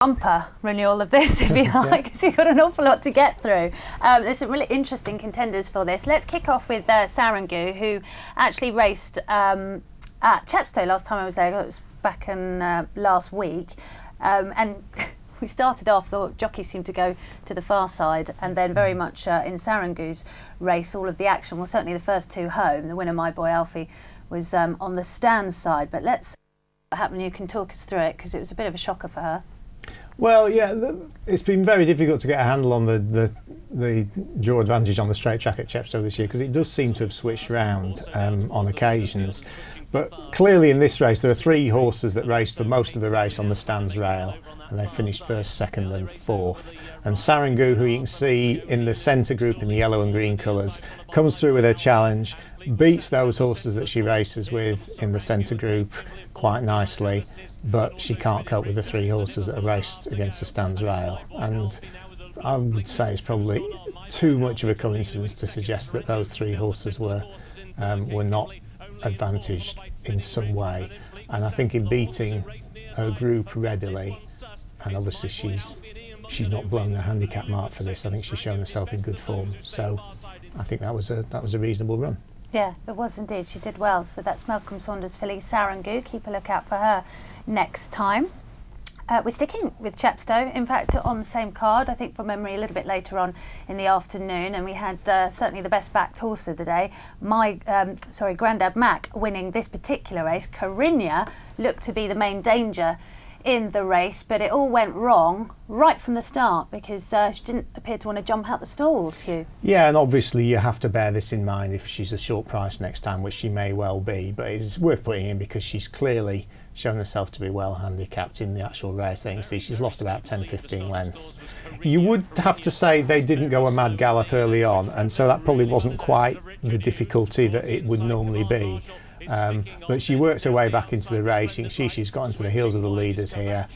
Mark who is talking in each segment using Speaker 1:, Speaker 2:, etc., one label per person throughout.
Speaker 1: bumper renewal of this, if you like, because you've got an awful lot to get through. There's some really interesting contenders for this. Let's kick off with Sarangu, who actually raced at Chepstow last time I was there. It was back in last week, and we started off, the jockeys seemed to go to the far side, and then very much in Sarangu's race, all of the action, well, certainly the first two home. The winner, My Boy Alfie, was on the stand side. But let's see what happened. You can talk us through it, because it was a bit of a shocker for her.
Speaker 2: Well, yeah, it's been very difficult to get a handle on the draw advantage on the straight track at Chepstow this year, because it does seem to have switched round on occasions. But clearly in this race there are three horses that raced for most of the race on the stands rail, and they finished first, second and fourth. And Sarangu, who you can see in the centre group in the yellow and green colours, comes through with her challenge, beats those horses that she races with in the centre group quite nicely, but she can't cope with the three horses that have raced against the stands rail. And I would say it's probably too much of a coincidence to suggest that those three horses were not advantaged in some way. And I think in beating her group readily, and obviously she's not blown the handicap mark for this, I think she's shown herself in good form. So I think that was a reasonable run.
Speaker 1: Yeah, it was indeed. She did well. So that's Malcolm Saunders' filly Sarangu. Keep a look out for her next time. We're sticking with Chepstow, in fact, on the same card, I think from memory, a little bit later on in the afternoon, and we had certainly the best backed horse of the day, Grandad Mack, winning this particular race. Kinia looked to be the main danger in the race, but it all went wrong right from the start, because she didn't appear to want to jump out the stalls, Hugh.
Speaker 2: Yeah, and obviously you have to bear this in mind if she's a short price next time, which she may well be, but it's worth putting in because she's clearly shown herself to be well handicapped in the actual race. You can see she's lost about 10-15 lengths. You would have to say they didn't go a mad gallop early on, and so that probably wasn't quite the difficulty that it would normally be. But she works her way back into the race. You can see she's got into the heels of the leaders here,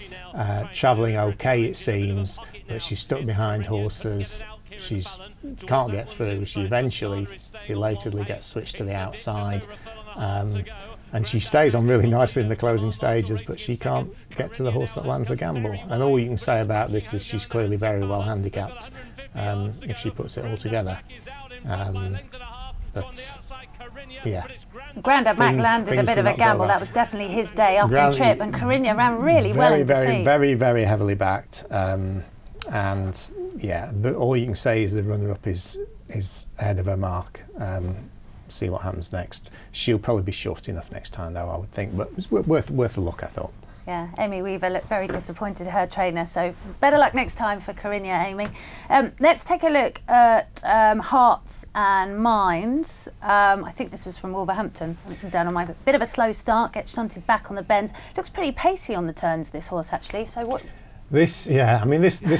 Speaker 2: travelling okay it seems, but she's stuck behind horses. She can't get through. She eventually, belatedly, gets switched to the outside, and she stays on really nicely in the closing stages, but she can't get to the horse that lands the gamble. And all you can say about this is she's clearly very well handicapped if she puts it all together. But yeah,
Speaker 1: Grandad Mack landed a bit of a gamble. That was definitely his day up in trip, and Kinia ran really well in defeat.
Speaker 2: Very heavily backed, and yeah, all you can say is the runner-up is ahead of her mark. See what happens next. She'll probably be short enough next time, though, I would think, but it's worth a look, I thought.
Speaker 1: Yeah, Amy Weaver looked very disappointed, her trainer, so better luck next time for Kinia, Amy. Let's take a look at Hearts and Minds. I think this was from Wolverhampton. I'm down on my bit of a slow start, gets shunted back on the bends. Looks pretty pacey on the turns, this horse, actually. So what?
Speaker 2: This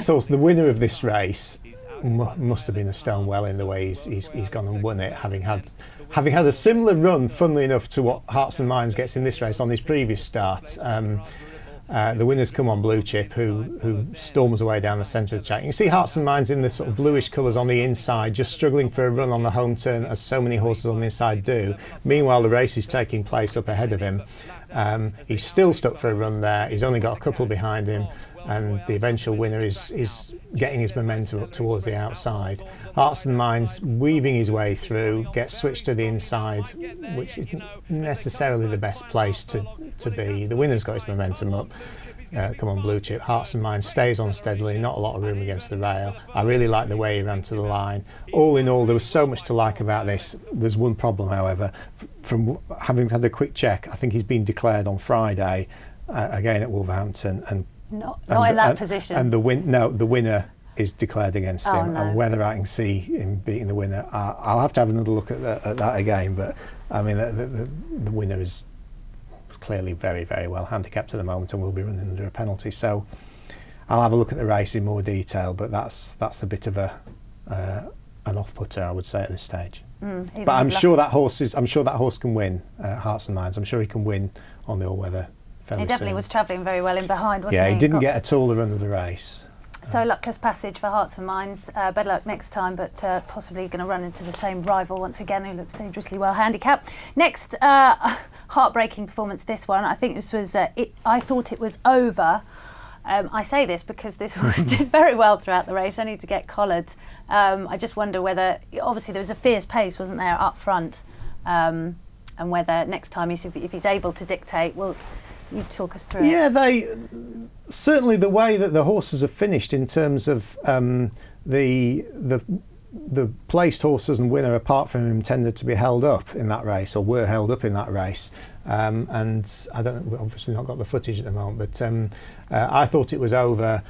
Speaker 2: horse, the winner of this race, must have been a stone well in the way he's gone and won it, having had a similar run, funnily enough, to what Hearts and Minds gets in this race on his previous start. The winner's Come On Blue Chip, who storms away down the centre of the track. You can see Hearts and Minds in the sort of bluish colours on the inside, just struggling for a run on the home turn, as so many horses on the inside do. Meanwhile, the race is taking place up ahead of him. He's still stuck for a run there. He's only got a couple behind him, and the eventual winner is getting his momentum up towards the outside. Hearts and Minds weaving his way through, gets switched to the inside, which isn't necessarily the best place to be. The winner's got his momentum up. Come On Blue Chip. Hearts and Minds stays on steadily, not a lot of room against the rail. I really like the way he ran to the line. All in all, there was so much to like about this. There's one problem, however. From having had a quick check, I think he's been declared on Friday again at Wolverhampton, and
Speaker 1: not in that position.
Speaker 2: And the winner is declared against him,
Speaker 1: no.
Speaker 2: and whether I can see him beating the winner, I'll have to have another look at that again. But I mean, the winner is clearly very well handicapped at the moment and will be running under a penalty. So I'll have a look at the race in more detail. But that's a bit of an off-putter, I would say, at this stage. But I'm sure that horse can win. Hearts and Minds. I'm sure he can win on the all-weather.
Speaker 1: He definitely was travelling very well in behind, wasn't he?
Speaker 2: Yeah, he didn't get at all the run of the race.
Speaker 1: So luckless passage for Hearts and Minds. Better luck next time, but possibly going to run into the same rival once again, who looks dangerously well handicapped. Next, heartbreaking performance, this one. I think this was, I thought it was over I say this because this horse did very well throughout the race, only to get collared. I just wonder whether, obviously there was a fierce pace, wasn't there, up front, and whether next time if he's able to dictate, will you talk us through it?
Speaker 2: Yeah, certainly the way that the horses have finished in terms of the placed horses and winner apart from him tended to be held up in that race, or were held up in that race. And I don't, we've obviously not got the footage at the moment, but I thought it was over.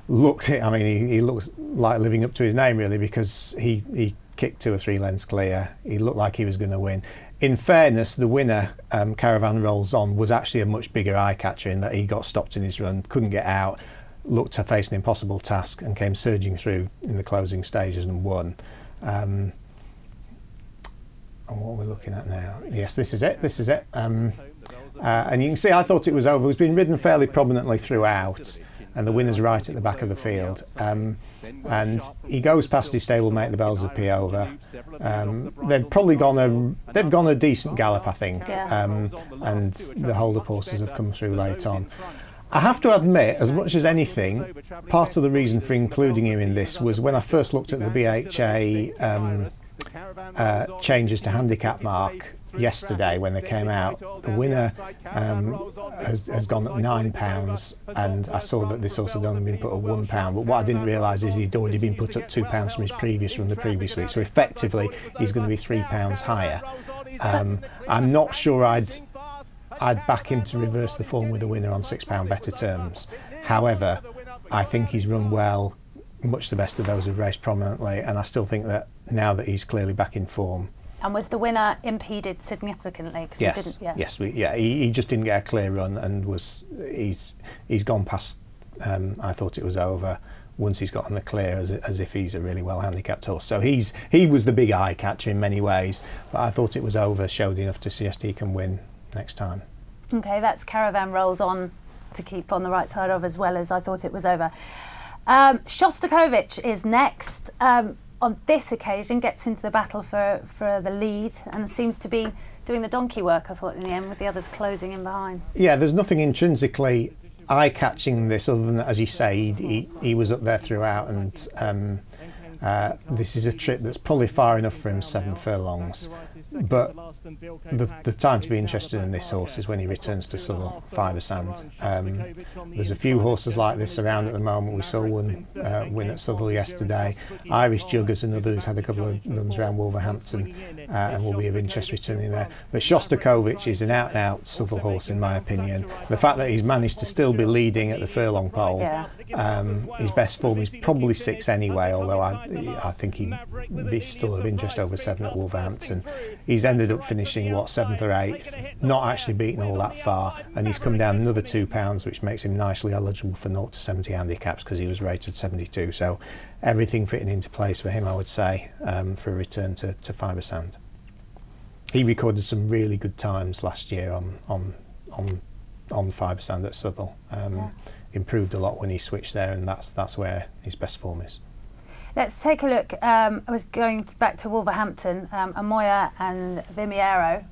Speaker 2: I mean, he looks like living up to his name really, because he kicked 2 or 3 lengths clear. He looked like he was going to win. In fairness, the winner, Caravan Rolls On, was actually a much bigger eye catcher in that he got stopped in his run, couldn't get out, looked to face an impossible task, and came surging through in the closing stages and won. And what we're looking at now, yes, this is it. This is it. And you can see, I thought it was over. It's been ridden fairly prominently throughout, and the winner's right at the back of the field. And he goes past his stablemate, the Bells of Piova. They've probably gone a decent gallop, I think. And the hold-up horses have come through late on. I have to admit, as much as anything, part of the reason for including him in this was when I first looked at the BHA changes to handicap mark yesterday when they came out. The winner has gone up £9, and I saw that this horse had only been put up £1. But what I didn't realise is he'd already been put up £2 from his previous run the previous week. So effectively, he's going to be £3 higher. I'm not sure I'd back him to reverse the form with the winner on £6 better terms. However, I think he's run well, much the best of those who've raced prominently, and I still think that now that he's clearly back in form.
Speaker 1: And was the winner impeded significantly?
Speaker 2: Yes, he just didn't get a clear run, and he's gone past. I thought it was over once he's got on the clear, as if he's a really well handicapped horse. So he was the big eye catcher in many ways, but I thought it was over showed enough to suggest he can win next time.
Speaker 1: Okay, that's Caravan Rolls On to keep on the right side of, as well as I thought it was over. Shostakovich is next. On this occasion, gets into the battle for the lead and seems to be doing the donkey work, I thought, in the end, with the others closing in behind. Yeah,
Speaker 2: there's nothing intrinsically eye-catching this other than, as you say, he was up there throughout, and this is a trip that's probably far enough for him, 7 furlongs. But the time to be interested in this horse is when he returns to Southwell, Fibre Sand. There's a few horses like this around at the moment. We saw one win at Southwell yesterday. Irish Jugger's another who's had a couple of runs around Wolverhampton and will be of interest returning there. But Shostakovich is an out-and-out Southwell horse in my opinion. The fact that he's managed to still be leading at the furlong pole, his best form is probably 6 anyway, although I think he'd be still of interest over 7 at Wolverhampton. He's ended up finishing, what, 7th or 8th, not actually beaten all that far, and he's come down another £2, which makes him nicely eligible for 0 to 70 handicaps because he was rated 72. So everything fitting into place for him, I would say, for a return to Fibre Sand. He recorded some really good times last year on Fibre Sand at Southwell. Improved a lot when he switched there, and that's where his best form is.
Speaker 1: Let's take a look. I was going back to Wolverhampton. Amoya and Vimiera,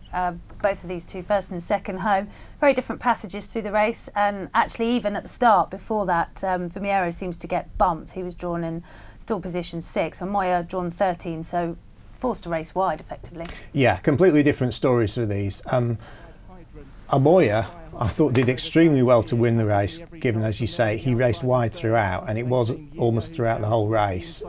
Speaker 1: both of these two first and second home. Very different passages through the race, and actually even at the start before that, Vimiera seems to get bumped. He was drawn in stall position 6, Amoya drawn 13, so forced to race wide effectively. Yeah,
Speaker 2: completely different stories for these. Amoya, I thought, did extremely well to win the race, given, as you say, he raced wide throughout, and it was almost throughout the whole race.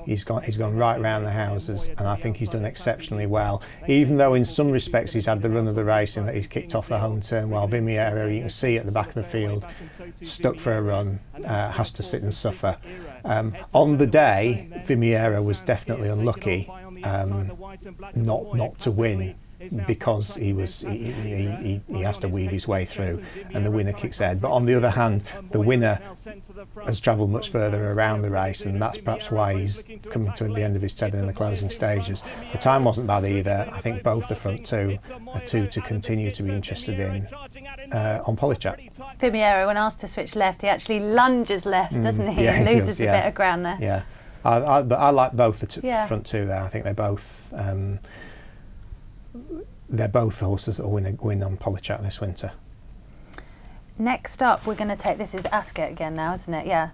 Speaker 2: He's gone right round the houses, and I think he's done exceptionally well, even though in some respects he's had the run of the race in that he's kicked off the home turn, while Vimiera, you can see at the back of the field, stuck for a run, has to sit and suffer. On the day, Vimiera was definitely unlucky not to win, because he has to weave his way through, and the winner kicks ahead. But on the other hand, the winner has travelled much further around the race, and that's perhaps why he's coming to the end of his tether in the closing stages. The time wasn't bad either. I think both the front two are two to continue to be interested in on Polychat.
Speaker 1: Vimiera, when asked to switch left, he actually lunges left, doesn't he?
Speaker 2: Yeah,
Speaker 1: he loses a bit of ground there.
Speaker 2: Yeah, but I like both the front two there. I think they're both horses that will win on Polychat this winter.
Speaker 1: Next up, we're going to take, this is Askot again now, isn't it? Yeah.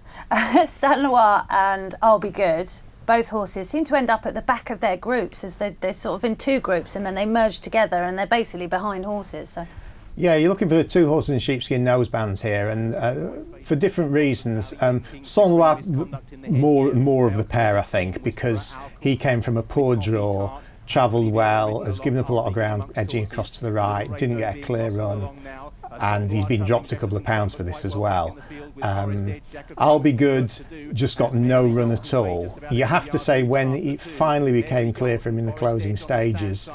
Speaker 1: Saint Loire and I'll Be Good. Both horses seem to end up at the back of their groups, as they're sort of in two groups and then they merge together and they're basically behind horses. So.
Speaker 2: Yeah, you're looking for the two horses in sheepskin nosebands here, and for different reasons. Saint Loire, more of the pair, I think, because he came from a poor draw, travelled well, has given up a lot of ground edging across to the right, didn't get a clear run, and he's been dropped a couple of pounds for this as well. I'll Be Good just got no run at all. You have to say, when it finally became clear for him in the closing stages,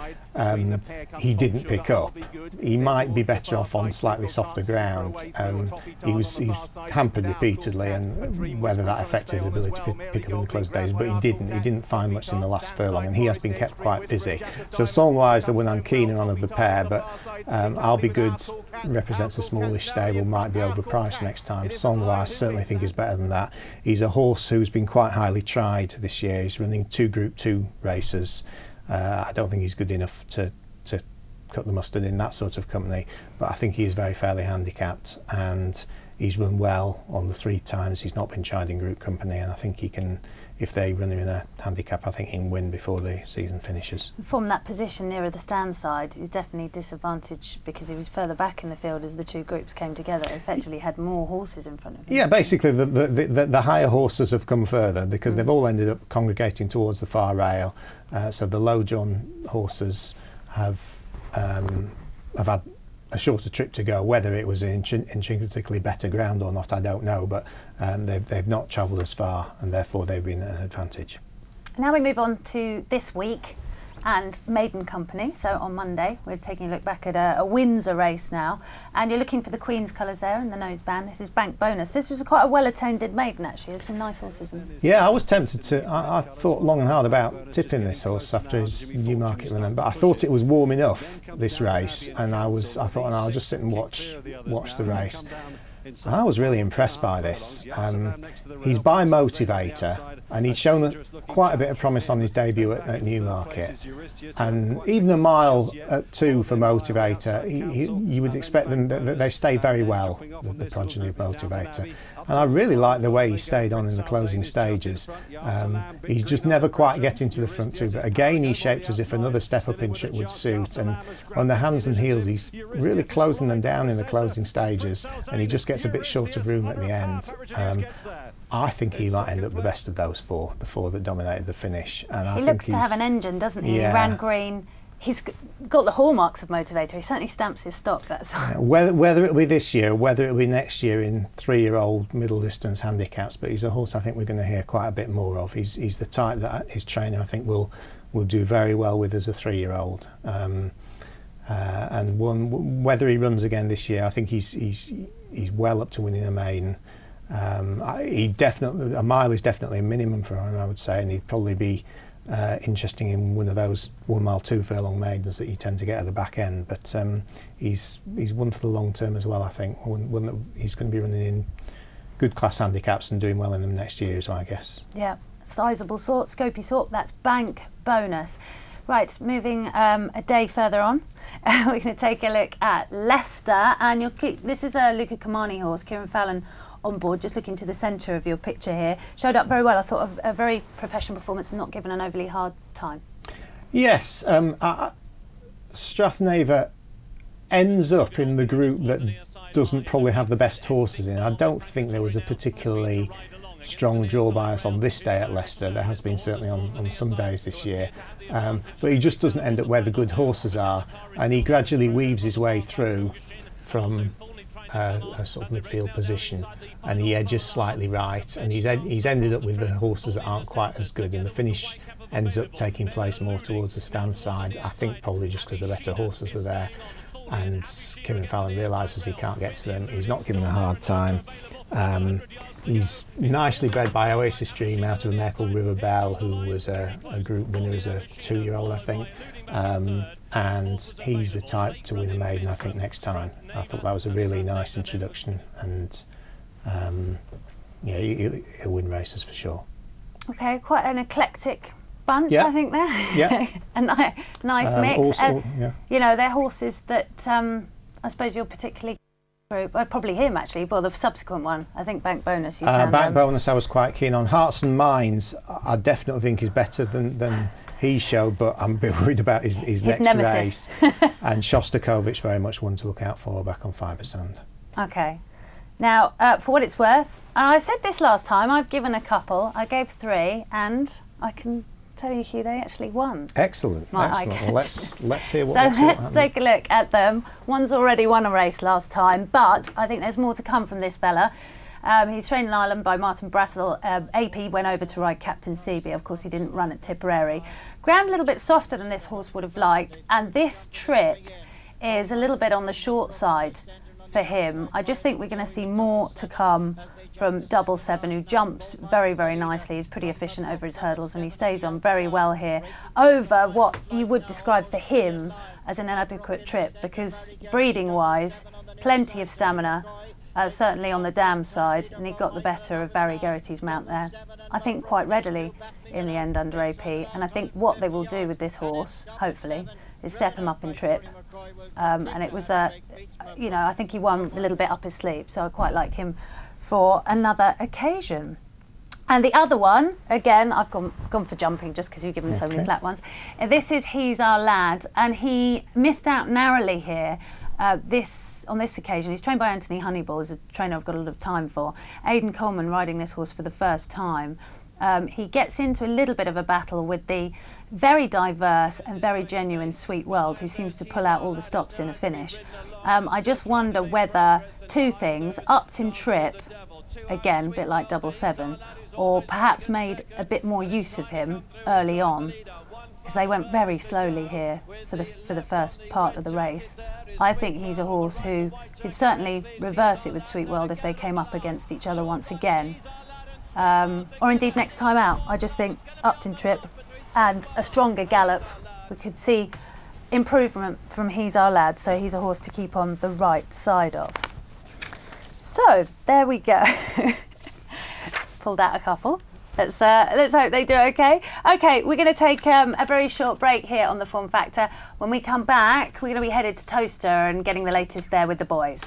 Speaker 2: he didn't pick up. He might be better off on slightly softer ground. He was hampered repeatedly, and whether that affected his ability to pick up in the closing stages, but he didn't find much in the last furlong, and he has been kept quite busy. So Saint Loire is the one I'm keener on of the pair, but I'll Be Good represents a smallish stable, might be overpriced next time. Saint Loire I certainly think is better than that. He's a horse who's been quite highly tried this year. He's running 2 Group 2 races. I don't think he's good enough to cut the mustard in that sort of company, but I think he is very fairly handicapped, and he's run well on the 3 times he's not been tried in group company, and I think he can, if they run him in a handicap, I think he can win before the season finishes.
Speaker 1: From that position nearer the stand side, he was definitely disadvantaged because he was further back in the field as the 2 groups came together. Effectively had more horses in front of him.
Speaker 2: Yeah, basically the higher horses have come further because they've all ended up congregating towards the far rail. So the low drawn horses have had a shorter trip to go. Whether it was intrinsically better ground or not, I don't know, but they've not travelled as far, and therefore they've been at an advantage.
Speaker 1: Now we move on to this week and Maiden Company. So on Monday we're taking a look back at a Windsor race now, and you're looking for the Queen's colours there in the noseband. This is Bank Bonus. This was quite a well attended maiden actually. There's some nice horses in.
Speaker 2: Yeah, I was tempted to. I thought long and hard about tipping this horse after his Newmarket run, but I thought it was warm enough this race, and I thought, and I'll just sit and watch the race. And I was really impressed by this. He's by Motivator, and he's shown quite a bit of promise on his debut at Newmarket. And even a mile at 2 for Motivator, you would expect them that they stay very well, the progeny of Motivator. And I really like the way he stayed on in the closing stages. He's just never quite getting to the front 2, but again he shaped as if another step up in trip would suit, and on the hands and heels he's really closing them down in the closing stages, and he just gets a bit short of room at the end. I think he might end up the best of those 4, the 4 that dominated the finish. And I
Speaker 1: he
Speaker 2: think
Speaker 1: looks to have an engine, doesn't he?
Speaker 2: Yeah.
Speaker 1: He ran green. He's got the hallmarks of Motivator. He certainly stamps his stock, that's all.
Speaker 2: Whether it'll be this year, whether it'll be next year in 3-year-old middle distance handicaps, but he's a horse I think we're going to hear quite a bit more of. He's the type that his trainer I think will do very well with as a 3-year-old. And whether he runs again this year, I think he's well up to winning a maiden. A mile is definitely a minimum for him, I would say, and he'd probably be interesting in one of those 1 mile 2 furlong maidens that you tend to get at the back end, but he's one for the long term as well. I think one that he's going to be running in good class handicaps and doing well in them next year, so I guess. Yeah,
Speaker 1: sizable sort, scopy sort. That's Bank Bonus. Right, moving a day further on, we're going to take a look at Leicester, and this is a Luca Kamani horse, Kieran Fallon on board, just looking to the centre of your picture here. Showed up very well. I thought a very professional performance and not given an overly hard time.
Speaker 2: Yes, Strathnaver ends up in the group that doesn't probably have the best horses in. I don't think there was a particularly strong draw bias on this day at Leicester. There has been certainly on some days this year, but he just doesn't end up where the good horses are, and he gradually weaves his way through from a sort of midfield position, and he edges slightly right, and he's ended up with the horses that aren't quite as good, and the finish ends up taking place more towards the stand side, I think probably just because the better horses were there, and Kieran Fallon realises he can't get to them. He's not given a hard time. He's nicely bred by Oasis Dream out of a mare called River Bell, who was a group winner as a 2-year-old, I think. And he's the type to win a maiden, I think, next time. I thought that was a really nice introduction, and yeah, he'll win races for sure.
Speaker 1: Okay, quite an eclectic bunch,
Speaker 2: yeah.
Speaker 1: I think there.
Speaker 2: Yeah.
Speaker 1: A nice mix.
Speaker 2: Also,
Speaker 1: and,
Speaker 2: yeah.
Speaker 1: you know, they're horses that I suppose you're particularly Probably him actually, well the subsequent one, I think Bank Bonus.
Speaker 2: Bank Bonus I was quite keen on. Hearts and Minds I definitely think is better than he showed, but I'm a bit worried about his next
Speaker 1: nemesis.
Speaker 2: race. And Shostakovich very much one to look out for, back on 5%.
Speaker 1: Okay. Now, for what it's worth, I said this last time, I've given a couple. I gave 3, and I can tell you, Hugh, they actually won.
Speaker 2: Excellent, excellent. Well, let's hear what.
Speaker 1: So let's take a look at them. One's already won a race last time, but I think there's more to come from this fella. He's trained in Ireland by Martin Brattle. AP went over to ride Captain Seaby. Of course, he didn't run at Tipperary. Ground a little bit softer than this horse would have liked, and this trip is a little bit on the short side for him. I just think we're going to see more to come from Double Seven, who jumps very, very nicely. He's pretty efficient over his hurdles, and he stays on very well here over what you would describe for him as an inadequate trip, because breeding-wise, plenty of stamina, certainly on the dam side, and he got the better of Barry Geraghty's mount there, I think quite readily in the end under AP. And I think what they will do with this horse, hopefully, is step him up in trip. And it was, you know, I think he won a little bit up his sleeve, so I quite like him for another occasion. And the other one, again, I've gone for jumping just because you've given so many flat ones. And this is He's Our Lad, and he missed out narrowly here. On this occasion, he's trained by Anthony Honeyball, who's a trainer I've got a lot of time for. Aidan Coleman riding this horse for the first time. He gets into a little bit of a battle with the very diverse and very genuine Sweet World, who seems to pull out all the stops in a finish. I just wonder whether two things, upped in trip, again, a bit like Double Seven, or perhaps made a bit more use of him early on, because they went very slowly here for the first part of the race. I think he's a horse who could certainly reverse it with Sweet World if they came up against each other once again. Or indeed next time out. I just think upped in trip and a stronger gallop, we could see improvement from He's Our Lad, so he's a horse to keep on the right side of. So there we go. Pulled out a couple. Let's hope they do okay. Okay, we're going to take a very short break here on the Form Factor. When we come back, we're going to be headed to Toaster and getting the latest there with the boys.